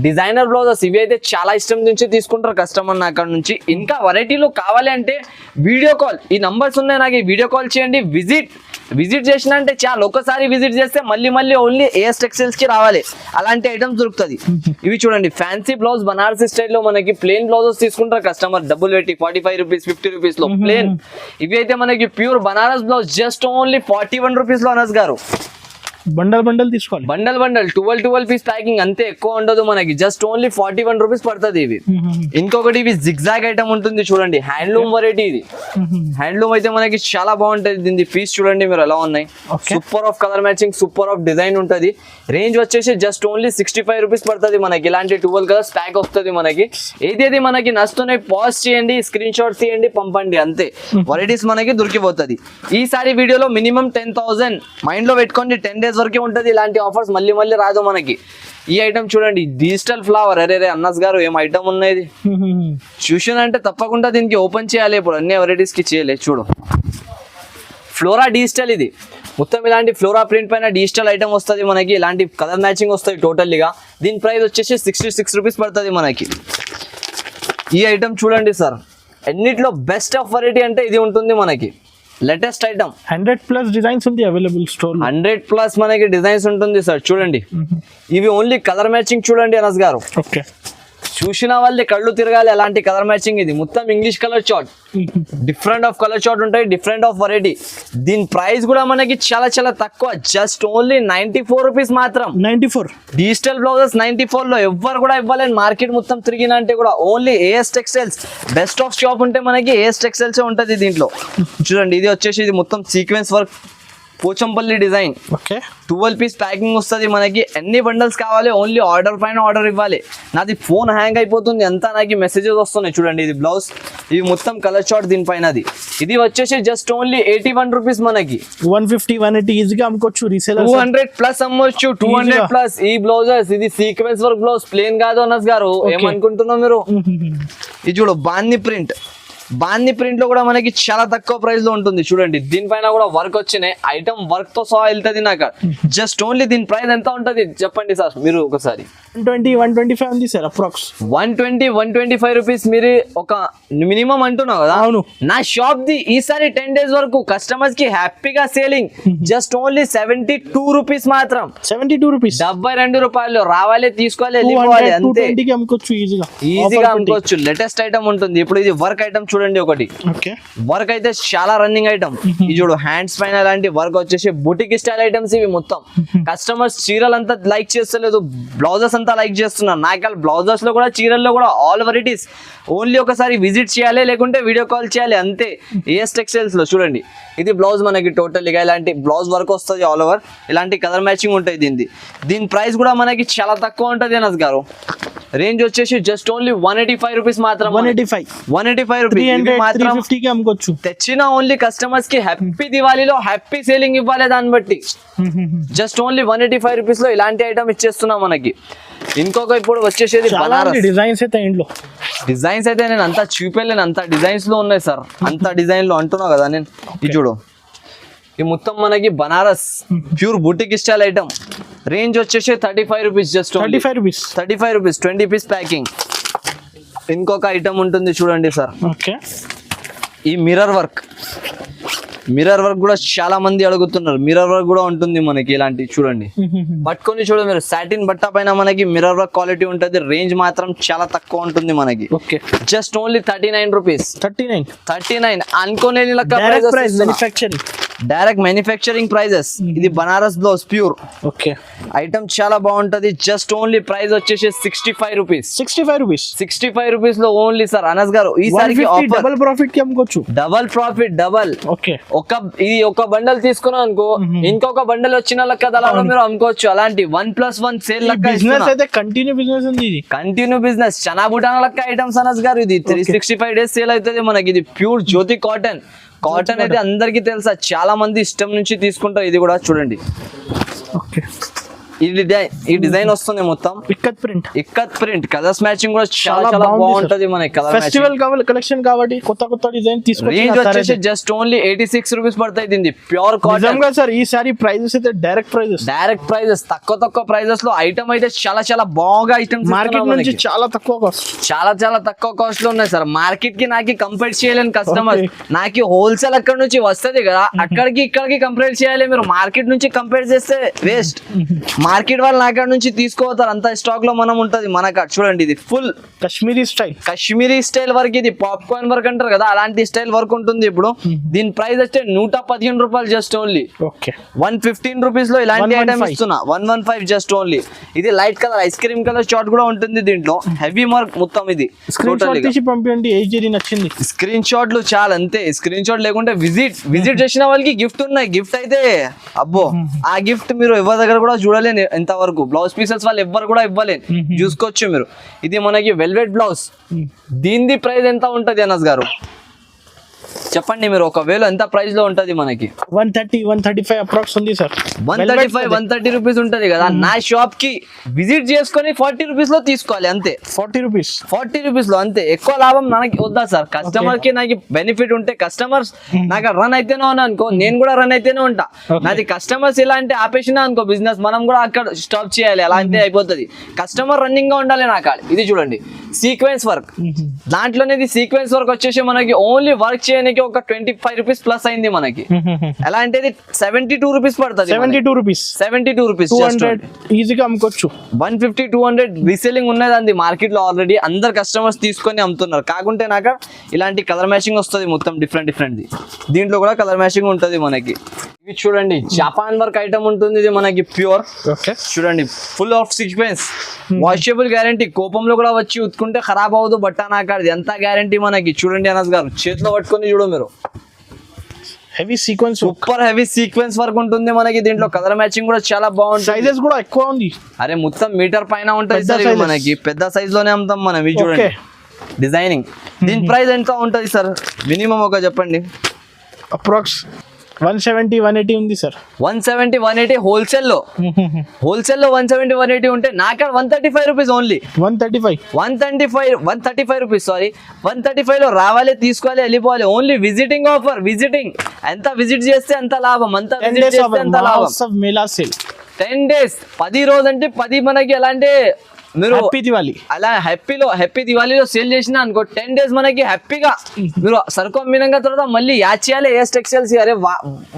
డిజైనర్ బ్లౌజెస్ ఇవి అయితే చాలా ఇష్టం నుంచి తీసుకుంటారు కస్టమర్ నా అక్కడ నుంచి. ఇంకా వెరైటీలో కావాలి అంటే వీడియో కాల్, ఈ నంబర్స్ ఉన్నాయి నాకు, వీడియో కాల్ చేయండి. విజిట్ విజిట్ చేసిన అంటే చాలా, ఒకసారి విజిట్ చేస్తే మళ్ళీ మళ్ళీ ఓన్లీ ఏఎస్ టెక్స్టైల్స్ కి రావాలి, అలాంటి ఐటమ్స్ దొరుకుతుంది. ఇవి చూడండి ఫ్యాన్సీ బ్లౌజ్ బనారసి స్టైల్లో మనకి ప్లేన్ బ్లౌజెస్ తీసుకుంటారు కస్టమర్, డబ్బులు పెట్టి 45 రూపీస్ 50 రూపీస్ లో ప్లేన్. ఇవి అయితే మనకి pure Banaras blouse just only 41 rupees లో అనస్ గారు. బండల్ తీసుకోవాలి, బండల్ 12 పీస్ ప్యాకింగ్, అంతే ఎక్కువ ఉండదు మనకి, జస్ట్ ఓన్లీ 41 రూపీస్ పడుతుంది ఇవి. ఇంకొకటి ఇవి జిగ్జాగ్ ఐటమ్ ఉంటుంది చూడండి, హ్యాండ్లూమ్ వెరైటీ ఇది. హ్యాండ్లూమ్ అయితే మనకి చాలా బాగుంటది, దీని పీస్ చూడండి మీరు ఎలా ఉన్నాయి, super of colour matching, super of design ఉంటది. రేంజ్ వచ్చేసి జస్ట్ ఓన్లీ 65 రూపీస్ పడుతుంది మనకి. ఇలాంటి 12 కలర్స్ ప్యాక్ వస్తుంది మనకి. ఏదైతే మనకి నచ్చుతున్నాయి పాజ్ చేయండి, స్క్రీన్ షాట్ తీయండి, పంపండి, అంతే వెరైటీస్ మనకి దొరికిపోతుంది. ఈసారి వీడియోలో మినిమం 10,000 మైండ్ లో పెట్టుకోండి, 10 days వరకే ఉంటది ఇలాంటి ఆఫర్స్, మళ్ళీ మళ్ళీ రాదు మనకి. ఈ ఐటమ్ చూడండి డిజిటల్ ఫ్లవర్, అరే అన్నస్ గారు ఏం ఐటమ్ ఉన్నది చూసానంటే తప్పకుండా దీనికి ఓపెన్ చేయాలి, ఇప్పుడు అన్ని వెరైటీస్ కి చేయలే. చూడు ఫ్లోరా డిజిటల్, ఇది మొత్తం ఇలాంటి ఫ్లోరా ప్రింట్ పైన డిజిటల్ ఐటమ్ వస్తుంది మనకి, ఇలాంటి కలర్ మ్యాచింగ్ వస్తుంది టోటల్లీగా. దీని ప్రైస్ వచ్చేసి 66 రూపీస్ పడుతుంది మనకి. ఈ ఐటమ్ చూడండి సార్, అన్నిట్లో బెస్ట్ ఆఫ్ వెరైటీ అంటే ఇది ఉంటుంది మనకి. లేటెస్ట్ ఐటమ్ 100+ డిజైన్స్ ఉంది అవైలబుల్ స్టోర్, 100+ మనకి డిజైన్స్ ఉంటుంది సార్. చూడండి ఇవి ఓన్లీ కలర్ మ్యాచింగ్ చూడండి అనస్ గారు, ఓకే చూసిన వాళ్ళే కళ్ళు తిరగాలి అలాంటి కలర్ మ్యాచింగ్. ఇది మొత్తం English colour chart, different of colour chart ఉంటాయి, డిఫరెంట్ ఆఫ్ వెరైటీ. దీని ప్రైస్ కూడా మనకి చాలా చాలా తక్కువ, జస్ట్ ఓన్లీ 94 రూపీస్ మాత్రం. 94 డిజిటల్ బ్లౌజెస్ 94 లో ఎవ్వరు కూడా ఇవ్వలేని, మార్కెట్ మొత్తం తిరిగిన అంటే కూడా only AS textiles. Best of shop ఉంటే మనకి ఏఎస్ టెక్స్టైల్స్ ఉంటుంది దీంట్లో. చూడండి ఇది వచ్చేసి ఇది మొత్తం sequence work, Pochampally design, okay 12 piece packing వస్తుంది మనకి. ఎన్ని బండల్స్ కావాలి ఓన్లీ ఆర్డర్ పైన ఆర్డర్ ఇవ్వాలి. నాది ఫోన్ హ్యాంగ్ అయిపోతుంది అంతా, నాకు మెసేజెస్ వస్తున్నాయి. చూడండి ఇది బ్లౌజ్, ఇది మొత్తం కలర్ చార్ట్ దీనిపైనది. ఇది వచ్చేసి జస్ట్ ఓన్లీ 81 రూపీస్ మనకి. 150 180 ఈజీగా అమ్ముకోవచ్చు, రీసేలర్ 200+ అమ్మొచ్చు, 200+. ఈ బ్లౌజెస్ ఇది సీక్వెన్స్ వర్క్ బ్లౌజ్, ప్లేన్ కాదు అనస్ గారు, ఏమనుకుంటున్నావు మీరు. ఇది చూడు బాందీ ప్రింట్ లో కూడా మనకి చాలా తక్కువ ప్రైస్ లో ఉంటుంది. చూడండి దీనిపైన కూడా వర్క్ వచ్చినాయి, ఐటమ్ వర్క్ తో సహా వెళ్తుంది నాకు. జస్ట్ ఓన్లీ దీని ప్రైస్ ఎంత ఉంటుంది చెప్పండి సార్ మీరు ఒకసారి. 120-125 ఉంది సార్ అప్రాక్స్. 120-125 రూపీస్ మీరు ఒక మినిమం అంటున్నావు కదా. అవును, నా షాప్ ది ఈసారి 10 days వరకు కస్టమర్స్ కి హ్యాపీగా సేలింగ్, జస్ట్ ఓన్లీ 72 రూపీస్ మాత్రం. 72 రూపీస్, 72 రూపాయలు. రావాలి తీసుకోవాలి వెళ్ళిపోవాలి అంతే, అమ్ముకోవచ్చు ఈజీగా అమ్ముకోవచ్చు. లేటెస్ట్ ఐటమ్ ఉంటుంది. ఇప్పుడు ఇది వర్క్ ఐటమ్ చూడండి ఒకటి, వర్క్ అయితే చాలా రన్నింగ్ ఐటమ్. ఇది చూడు హ్యాండ్స్ పైన ఇలాంటి వర్క్ వచ్చేసి బుటిక్ స్టైల్ ఐటమ్స్ ఇవి మొత్తం. కస్టమర్స్ చీరలు అంతా లైక్ చేస్తలేదు, బ్లౌజెస్ అంతా లైక్ చేస్తున్నారు. నాకు బ్లౌజెస్ లో కూడా చీరల్లో కూడా ఆల్ వెరైటీస్. ఓన్లీ ఒకసారి విజిట్ చేయాలి, లేకుంటే వీడియో కాల్ చేయాలి అంతే. ఏఎస్ టెక్స్టైల్స్ లో చూడండి ఇది బ్లౌజ్ మనకి టోటల్గా ఇలాంటి బ్లౌజ్ వర్క్ వస్తుంది ఆల్ ఓవర్, ఇలాంటి కలర్ మ్యాచింగ్ ఉంటాయి దీని ప్రైస్ కూడా మనకి చాలా తక్కువ ఉంటుంది అనస్ గారు. రేంజ్ వచ్చేసి జస్ట్ ఓన్లీ 185 రూపీస్ మాత్రం. 185 రూపీస్ మాత్రం అమ్ముకోవచ్చు. తెచ్చిన ఓన్లీ కస్టమర్స్ కి హ్యాపీ దివాళీలో హ్యాపీ సేలింగ్ ఇవ్వాలి దాన్ని బట్టి. జస్ట్ ఓన్లీ 185 రూపీస్ లో ఇలాంటి ఐటమ్ ఇచ్చేస్తున్నాం మనకి. ఇంకొక ఇప్పుడు వచ్చేసేది బనారస్ డిజైన్స్ అయితే నేను అంతా చూపెళ్ళాను, అంత డిజైన్స్ లో ఉన్నాయి సార్, అంత డిజైన్ లో అంటున్నా కదా నేను. ఇది చూడు ఈ మొత్తం మనకి Banaras pure boutique style item. Range వచ్చేసి 35 rupees, just 35 rupees 20 piece packing. ఇంకొక ఐటమ్ ఉంటుంది చూడండి సార్, ఈ మిర్రర్ వర్క్ కూడా చాలా మంది అడుగుతున్నారు. మిర్రర్ వర్క్ కూడా ఉంటుంది మనకి ఇలాంటి. చూడండి పట్టుకొని చూడండి మీరు, సాటిన్ బట్ట పైన మనకి మిర్రర్ వర్క్ క్వాలిటీ ఉంటుంది. రేంజ్ మాత్రం చాలా తక్కువ ఉంటుంది మనకి. Just only 39 rupees. 39 అనుకోలేని లెక్క డైరెక్ట్ మ్యానుఫ్యాక్చరింగ్ ప్రైజెస్. ఇది బనారస్ బ్లౌజ్ ప్యూర్ ఐటమ్ చాలా బాగుంటది. జస్ట్ ఓన్లీ ప్రైస్ వచ్చేసి 65 రూపీస్. 65 రూపీస్ లో ఓన్లీ సార్ అనస్ గారు ఈసారి డబుల్ ప్రాఫిట్ కి అమ్ముకోవచ్చు. Double profit double. ఇది ఒక బండల్ తీసుకున్నాం అనుకో, ఇంకొక బండల్ వచ్చిన లెక్క దళాలో మీరు అమ్ముకోవచ్చు. అలాంటి 1+1 సేల్ లెక్క బిజినెస్ అయితే కంటిన్యూ బిజినెస్ ఉంది. కంటిన్యూ బిజినెస్ చనా బుటాన లెక్క ఐటమ్స్ అనస్ గారు. ఇది 365 days సేల్ అవుతుంది మనకి. ఇది ప్యూర్ జ్యోతి కాటన్ అయితే అందరికి తెలుసా, చాలా మంది ఇష్టం నుంచి తీసుకుంటారు. ఇది కూడా చూడండి ఈ డిజైన్ వస్తుంది మొత్తం ఇక్కత్ ప్రింట్ కలర్స్ మ్యాచింగ్ కూడా చాలా చాలా బాగుంటది మనకి. కలర్ ఫెస్టివల్ కలెక్షన్ కాబట్టి కొత్త డిజైన్ రేంజ్ వచ్చేసి జస్ట్ ఓన్లీ 86 రూపీస్ పడతాయి. దీన్ని ప్యూర్ కాటన్ సార్. ఈ సారీ ప్రైజెస్ అయితే డైరెక్ట్ ప్రైజెస్ తక్కువ ప్రైజెస్ లో ఐటమ్ అయితే చాలా చాలా బాగా ఐటమ్స్ మార్కెట్ నుంచి చాలా తక్కువ కాస్ట్ లో ఉన్నాయి సార్. మార్కెట్ కి నాకు కంపేర్ చేయలేని కస్టమర్ నాకు హోల్సేల్ అక్కడ నుంచి వస్తది కదా, ఇక్కడికి కంపేర్ చేయాలి. మీరు మార్కెట్ నుంచి కంపేర్ చేస్తే వేస్ట్. మార్కెట్ వాళ్ళు నా కాడ నుంచి తీసుకోతారు, అంత స్టాక్ లో మనం ఉంటది మన కాడ. చూడండి ఇది ఫుల్ కశ్మీరీ స్టైల్ వర్క్, ఇది పాప్కార్న్ వర్క్ అంటారు కదా, అలాంటి స్టైల్ వర్క్ ఉంటుంది. ఇప్పుడు దీని ప్రైస్ వచ్చే 115 రూపాయలు జస్ట్ ఓన్లీ. 115 రూపీస్ లో ఇలాంటి ఐటమ్ ఇస్తున్నా. 115 జస్ట్ ఓన్లీ. ఇది light colour ice cream colour short కూడా ఉంటుంది దీంట్లో. హెవీ మార్క్ మొత్తం. ఇది పంపించండి, నచ్చింది. స్క్రీన్ షాట్లు చాలా అంతే. స్క్రీన్ షాట్ లేకుంటే విజిట్ చేసిన వాళ్ళకి గిఫ్ట్ ఉన్నాయి. గిఫ్ట్ అయితే అబ్బో, ఆ గిఫ్ట్ మీరు ఎవరి దగ్గర కూడా చూడలేను ఎంతవరకు. బ్లౌజ్ పీసెస్ వాళ్ళు ఎవ్వరు కూడా ఇవ్వలేను, చూసుకోవచ్చు మీరు. ఇది మనకి వెల్వెట్ బ్లౌజ్. దీని ప్రైస్ ఎంత ఉంటది అనస్ గారు చెప్పండి మీరు? ఒకవేళ ఎంత ప్రైస్ లో ఉంటది మనకి? 130-135 అప్రాక్స్ ఉంది సార్. 130 రూపీస్ ఉంటది కదా. నా షాప్ కి విజిట్ చేసుకొని 40 రూపీస్ లో తీసుకోవాలి అంతే. 40 రూపీస్ లో అంతే. ఎక్కువ లాభం మనకి వద్దా సార్? కస్టమర్ కి నాకు బెనిఫిట్ ఉంటే, కస్టమర్స్ నాకు రన్ అయితేనే ఉన్నా అనుకో, నేను కూడా రన్ అయితేనే ఉంటా. నాది కస్టమర్స్ ఎలా అంటే ఆపేసినా అనుకో బిజినెస్, మనం కూడా అక్కడ స్టాప్ చేయాలి. అలా అంటే అయిపోతుంది. కస్టమర్ రన్నింగ్ గా ఉండాలి నా కాడ. ఇది చూడండి సీక్వెన్స్ వర్క్. దాంట్లోనే సీక్వెన్స్ వర్క్ వచ్చేసి మనకి ఓన్లీ వర్క్ చేయడానికి ఒక 25 రూపీస్ ప్లస్ అయింది మనకి. ఎలా అంటే 72 రూపీస్ పడుతుంది. 72 రూపీస్ ఈజీగా అమ్ముకోవచ్చు. 150-200 రీసెల్లింగ్ ఉన్నది అంది మార్కెట్ లో ఆల్రెడీ. అందరు కస్టమర్స్ తీసుకొని అమ్ముతున్నారు. కాకుంటే నాకు ఇలాంటి కలర్ మ్యాచింగ్ వస్తుంది మొత్తం డిఫరెంట్. దీంట్లో కూడా కలర్ మ్యాచింగ్ ఉంటుంది మనకి. ఇవి చూడండి జపాన్ వర్క్ ఐటమ్ ఉంటుంది. ఇది మనకి ప్యూర్. చూడండి full of sequence, washable guarantee. కోపంలో కూడా వచ్చి ఉతుకుంటే ఖరాబ్ అవ్వదు బట్ట. నాకు ఎంత గ్యారంటీ మనకి. చూడండి అనస్ గారు, చేతిలో పట్టుకొని చూడు మీరు. Heavy sequence, super heavy sequence work ఉంటుంది మనకి. దీంట్లో కలర్ మ్యాచింగ్ కూడా చాలా బాగుంటుంది. సైజెస్ కూడా ఎక్కువ ఉంది. అరే మొత్తం మీటర్ పైన ఉంటుంది సార్. మనకి పెద్ద సైజ్ లోనే అమ్ముతాం మనం. ఇవి చూడండి డిజైనింగ్. దీని ప్రైస్ ఎంత ఉంటుంది సార్ మినిమం ఒక చెప్పండి? అప్రాక్స్ 170-180 ఉంది సార్. 170-180 హోల్సేల్ లో 170-180 ఉంటే నాకాడ 135 రూపీస్ ఓన్లీ. 135 rupees sorry. 135 లో రావాలి, తీసుకోవాలి, వెళ్ళిపోవాలి. Only visiting offer. ఎంత విజిట్ చేస్తే అంత లాభం. 10 డేస్ 10 రోజు అంటే 10 మనకి ఎలా అంటే మీరు అలా హ్యాపీ దివాళీలో సేల్ చేసిన అనుకో 10 డేస్ మనకి హ్యాపీగా మీరు సరుకు అమ్మినాక తర్వాత మళ్ళీ యాడ్ చేయాలి. ఏ టెక్స్టైల్స్ అరే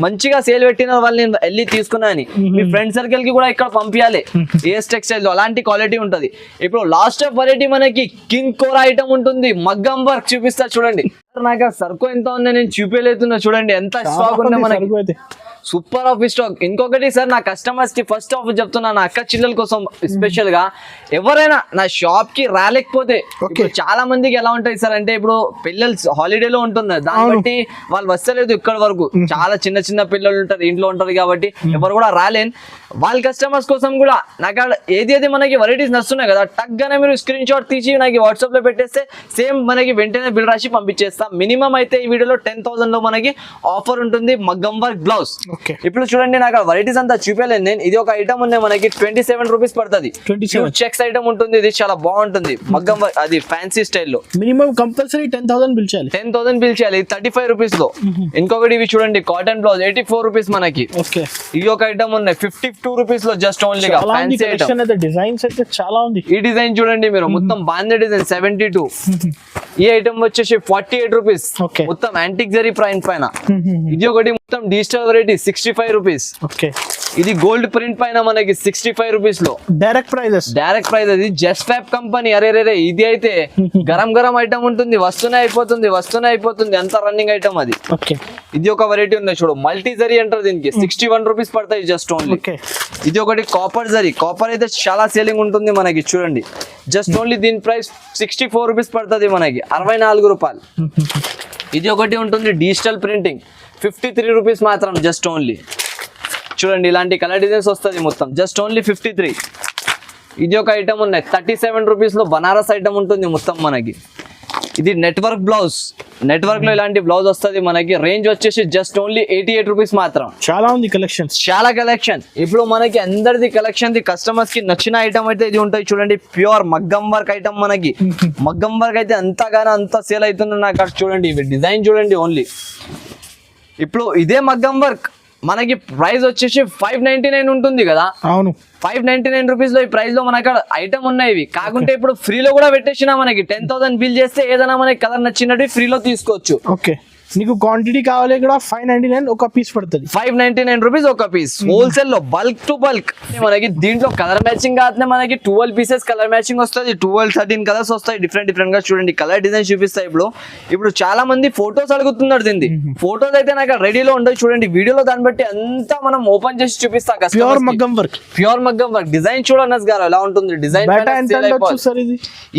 మంచిగా సేల్ పెట్టిన వాళ్ళు నేను వెళ్ళి తీసుకున్నా అని మీ ఫ్రెండ్ సర్కిల్ కి కూడా ఇక్కడ పంపించాలి. ఏఎస్ టెక్స్టైల్స్ అలాంటి క్వాలిటీ ఉంటది. ఇప్పుడు లాస్ట్ ఆఫ్ వెరైటీ మనకి కింగ్ కోర్ ఐటమ్ ఉంటుంది. మగ్గం వర్క్ చూపిస్తా చూడండి. నాకు సరుకు ఎంత ఉందో నేను చూపించలేతున్నా. చూడండి ఎంత స్టాక్ ఉందో మనకి. Super of stock. ఇంకొకటి సార్, నా కస్టమర్స్ కి ఫస్ట్ ఆఫ్ చెప్తున్నా, నా అక్క చిల్లల కోసం స్పెషల్ గా ఎవరైనా నా షాప్ కి రాలేకపోతే, చాలా మందికి ఎలా ఉంటాయి సార్ అంటే ఇప్పుడు పిల్లలు హాలిడేలో ఉంటున్నారు, దాన్ని బట్టి వాళ్ళు వస్తలేదు ఇక్కడ వరకు. చాలా చిన్న పిల్లలు ఉంటారు, ఇంట్లో ఉంటారు కాబట్టి ఎవరు కూడా రాలేను. వాళ్ళ కస్టమర్స్ కోసం కూడా నాకు ఏది మనకి వెరైటీస్ నస్తున్నాయి కదా, టగ్గానే మీరు స్క్రీన్ షాట్ తీసి నాకు వాట్సాప్ లో పెట్టేస్తే సేమ్ మనకి వెంటనే బిల్ రాసి పంపించేస్తాం. మినిమం అయితే ఈ వీడియోలో 10,000 లో మనకి ఆఫర్ ఉంటుంది. మగ్గం వర్క్ బ్లౌజ్. ఇప్పుడు చూడండి నాకు వెరైటీస్ అంతా చూపించలేదు నేను. ఇది ఒక ఐటమ్ ఉంది మనకి 27 రూపీస్ పడుతుంది. చెక్స్ ఐటమ్ ఉంటుంది. ఇది చాలా బాగుంటుంది. మగ్గం వర్క్, అది ఫ్యాన్సీ స్టైల్లో. మినిమం కంపల్సరీ 10,000 బిల్ చేయాలి. 10,000 బిల్ చేయాలి. 35 రూపీస్ లో. ఇంకొకటి ఇవి చూడండి కాటన్ బ్లౌజ్ 84 రూపీస్ మనకి. ఇది ఒక ఐటమ్ ఉన్నాయి 52 రూపీస్ లో జస్ట్ ఓన్లీ గా ఫ్యాన్సీ ఐటమ్. డిజైన్స్ అయితే చాలా ఉంది. ఈ డిజైన్ చూడండి మీరు, మొత్తం బాందే డిజైన్ 72. ఈ ఐటమ్ వచ్చేసి 48 రూపీస్. మొత్తం యాంటిక్ జరీ ప్రైంట్ పైన. ఇది ఒకటి మొత్తం డిజిటల్ వెరైటీ 65 రూపీస్. ఇది గోల్డ్ ప్రింట్ పైన మనకి 65 రూపీస్ లో. Direct price. అది జస్ట్ ఫ్యాబ్ కంపెనీ. అరే ఇది అయితే గరం ఐటమ్ ఉంటుంది. వస్తూనే అయిపోతుంది అంత రన్నింగ్ ఐటమ్ అది. ఇది ఒక వెరైటీ ఉన్నాయి చూడు, మల్టీ జరీ అంటారు దీనికి. 61 రూపీస్ పడతాయి జస్ట్ ఓన్లీ. ఇది ఒకటి కాపర్ జరీ. కాపర్ అయితే చాలా సేలింగ్ ఉంటుంది మనకి. చూడండి జస్ట్ ఓన్లీ దీని ప్రైస్ 64 రూపీస్ పడుతుంది మనకి, 64 రూపాయలు. ఇది ఒకటి ఉంటుంది డిజిటల్ ప్రింటింగ్ 53 రూపీస్ మాత్రం జస్ట్ ఓన్లీ. చూడండి ఇలాంటి కలర్ డిజైన్స్ వస్తుంది మొత్తం జస్ట్ ఓన్లీ 53. ఇది ఒక ఐటమ్ ఉన్నాయి 37 రూపీస్ లో బనారస్ ఐటమ్ ఉంటుంది మొత్తం మనకి. ఇది నెట్వర్క్ బ్లౌజ్. నెట్వర్క్ లో ఇలాంటి బ్లౌజ్ వస్తుంది మనకి. రేంజ్ వచ్చేసి జస్ట్ ఓన్లీ 88 రూపీస్ మాత్రం. చాలా ఉంది కలెక్షన్స్. చాలా కలెక్షన్. ఇప్పుడు మనకి అందరిది కలెక్షన్ ది కస్టమర్స్ కి నచ్చిన ఐటమ్ అయితే ఇది ఉంటుంది చూడండి. ప్యూర్ మగ్గం వర్క్ ఐటమ్ మనకి. మగ్గం వర్క్ అయితే అంతగానో అంత సేల్ అవుతుంది నాకు. అక్కడ చూడండి ఇవి డిజైన్ చూడండి ఓన్లీ. ఇప్పుడు ఇదే మగ్గం వర్క్ మనకి ప్రైస్ వచ్చేసి 599 ఉంటుంది కదా. అవును, 599 రూపీస్ లో ఈ ప్రైస్ లో మనకి ఐటమ్ ఉన్నాయి ఇవి. కాకుంటే ఇప్పుడు ఫ్రీలో కూడా పెట్టేసిన మనకి 10,000 బిల్ చేస్తే ఏదైనా మనకి కలర్ నచ్చినట్టు ఫ్రీలో తీసుకోవచ్చు. ఓకే. నీకు క్వాంటిటీ కావాలి కూడా 599 ఒక పీస్ పడుతుంది. 599 రూపీస్ ఒక పీస్. హోల్సేల్ లో బల్క్ టు బల్క్ మనకి. దీంట్లో కలర్ మ్యాచింగ్ కాదు మనకి 12 పీసెస్ కలర్ మ్యాచింగ్ వస్తుంది. 13 కలర్స్ వస్తాయి డిఫరెంట్ గా. చూడండి కలర్ డిజైన్ చూపిస్తాయి. ఇప్పుడు చాలా మంది ఫోటోస్ అడుగుతున్నారు దీన్ని. ఫోటోస్ అయితే నాకు రెడీలో ఉండదు చూడండి. వీడియోలో దాన్ని బట్టి అంతా మనం ఓపెన్ చేసి చూపిస్తాం. ప్యూర్ మగ్గం వర్క్. ప్యూర్ మగ్గం వర్క్ డిజైన్ చూడండి గారు ఎలా ఉంటుంది. డిజైన్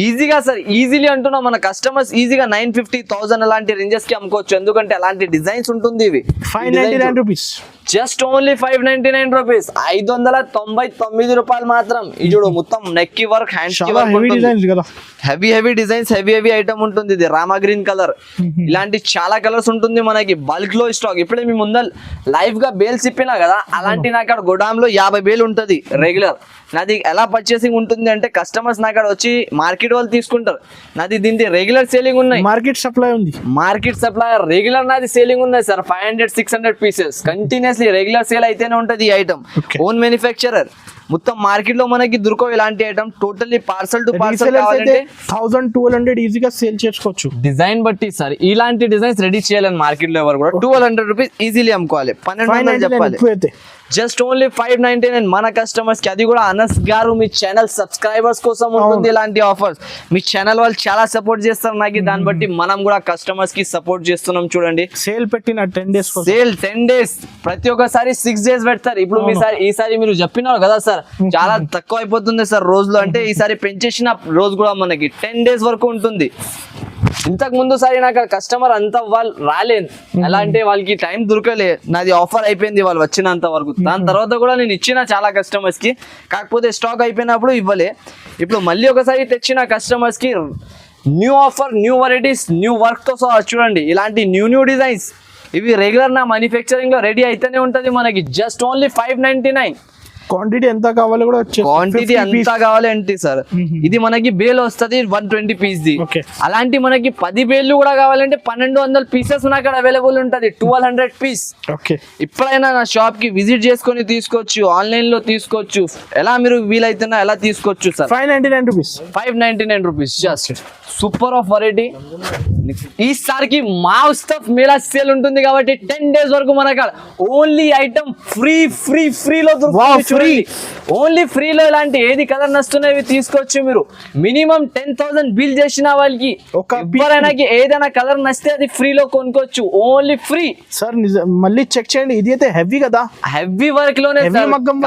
ఈజీగా సార్ ఈజీలీ అంటున్నాం మన కస్టమర్స్ ఈజీగా 950,000 అలాంటి రేంజెస్ కి అమ్ముకోవచ్చు. ఎందుకంటే అలాంటి డిజైన్స్ ఉంటుంది ఇవి. 599 రూపీస్. Just only 599 rupees. 599 రూపాయలు మాత్రం. ఇది చూడు మొత్తం నెక్ కి వర్క్, హ్యాండ్స్ కి వర్క్ ఉంటుంది. హెవీ డిజైన్స్, హెవీ ఐటమ్ ఉంటుంది. ఇది రామా గ్రీన్ కలర్. ఇలాంటి చాలా కలర్స్ ఉంటుంది మనకి. బల్క్ లో స్టాక్. ఇప్పుడే మీ ముందర లైవ్ గా బేల్స్ ఇప్పినా కదా, అలాంటి నాకు అక్కడ గోడామ్ లో 50 బేల్ ఉంటుంది రెగ్యులర్. నాది ఎలా పర్చేసింగ్ ఉంటుంది అంటే కస్టమర్స్ నా కాడ వచ్చి మార్కెట్ వాళ్ళు తీసుకుంటారు. నాది దీనికి రెగ్యులర్ సేలింగ్ ఉన్నాయి. మార్కెట్ సప్లై ఉంది. మార్కెట్ సప్లై రెగ్యులర్ నాది సేలింగ్ ఉన్నాయి sir. 500-600 pieces continuously regular sale అయితేనే ఉంటది ఈ ఐటమ్. Own manufacturer. మొత్తం మార్కెట్ లో మనకి దొరకవు ఇలాంటి item. Totally parcel to parcel కావాలంటే 1200 ఈజీగా సేల్ చేసుకోవచ్చు. డిజైన్ బట్టి సార్. ఇలాంటి డిజైన్స్ రెడీ చేయాలని మార్కెట్ లో ఎవరు కూడా 1200 రూపీస్ ఈజీలీ అమ్ముకోవాలి. 1200 చెప్పాలి. జస్ట్ ఓన్లీ 599 మన కస్టమర్స్ కి. అది కూడా అనస్ గారు మీ ఛానల్ సబ్స్క్రైబర్స్ కోసం ఉంటుంది ఇలాంటి ఆఫర్స్. మీ ఛానల్ వాళ్ళు చాలా సపోర్ట్ చేస్తారు నాకు. దాన్ని బట్టి మనం కూడా కస్టమర్స్ కి సపోర్ట్ చేస్తున్నాం చూడండి. సేల్ పెట్టిన 10 డేస్ సేల్ 10 డేస్. ప్రతి ఒక్కసారి 6 డేస్ పెడతారు. ఇప్పుడు ఈసారి మీరు చెప్పినారు కదా సార్ చాలా తక్కువ అయిపోతుంది సార్ రోజులో. అంటే ఈసారి పెంచేసిన రోజు కూడా మనకి 10 డేస్ వరకు ఉంటుంది. ఇంతకు ముందు సారి నాకు కస్టమర్ అంత వాళ్ళు రాలేదు. ఎలా అంటే వాళ్ళకి టైం దొరకలే. నాది ఆఫర్ అయిపోయింది వాళ్ళు వచ్చినంత వరకు. దాని తర్వాత కూడా నేను ఇచ్చిన చాలా కస్టమర్స్ కి. కాకపోతే స్టాక్ అయిపోయినప్పుడు ఇవ్వలే. ఇప్పుడు మళ్ళీ ఒకసారి తెచ్చిన కస్టమర్స్ కి new offer, new varieties, new work తో సహా చూడండి. ఇలాంటి న్యూ డిజైన్స్ ఇవి రెగ్యులర్ నా మ్యానుఫ్యాక్చరింగ్ లో రెడీ అయితేనే ఉంటది మనకి. Just only 599. క్వాంటిటీ ఎంత కావాలి కూడా వచ్చేసి క్వాంటిటీ ఎంత కావాలి అంటే సార్ ఇది మనకి బేల్ వస్తుంది 120 పీస్ ది. అలాంటి మనకి 10 బేళ్ళు కూడా కావాలంటే 1200 పీసెస్ అక్కడ అవైలబుల్ ఉంటది. 1200 పీస్. ఇప్పుడైనా నా షాప్ కి విజిట్ చేసుకొని తీసుకోవచ్చు. ఆన్లైన్ లో తీసుకోవచ్చు. ఎలా మీరు వీలైతున్నా ఎలా తీసుకోవచ్చు sir. 599 rupees. 599 rupees. Just super of variety. ఈసారికి మా ఉస్తఫ్ మేళా సేల్ ఉంటుంది కాబట్టి 10 డేస్ వరకు మనకు ఓన్లీ ఐటమ్ ఫ్రీలో దొరుకుతుంది. ఓన్లీ ఫ్రీలో ఇలాంటి ఏది కలర్ నస్తున్నాయి తీసుకోవచ్చు మీరు. మినిమం 10,000 బిల్ చేసిన వాళ్ళకి ఎవరైనా ఏదైనా కలర్ నచ్చితే అది ఫ్రీలో కొనుక్కోవచ్చు. Only free. సార్ మళ్ళీ చెక్ చేయండి. ఇది అయితే హెవీ కదా. హెవీ వర్క్ లోనే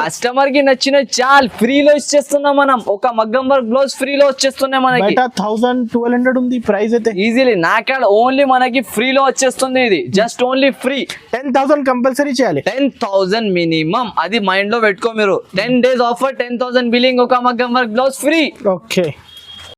కస్టమర్ కి నచ్చిన చాలు ఫ్రీలో ఇచ్చేస్తున్నాం మనం. ఒక మగ్గం వర్క్ బ్లౌజ్ ఫ్రీలో వచ్చేస్తున్నాయి మనకి. 1200 ఉంది ప్రైస్ అయితే. ఈజీలీ నాకాడ ఓన్లీ మనకి ఫ్రీలో వచ్చేస్తుంది ఇది. Just only free. 10,000 కంపల్సరీ చేయాలి. 10,000 మినిమం. అది మైండ్ లో పెట్టుకో మీరు. 10 డేస్ ఆఫర్ 10,000 బిల్లింగ్ ఒక మగ్గం వర్క్ బ్లౌజ్ ఫ్రీ. ఓకే.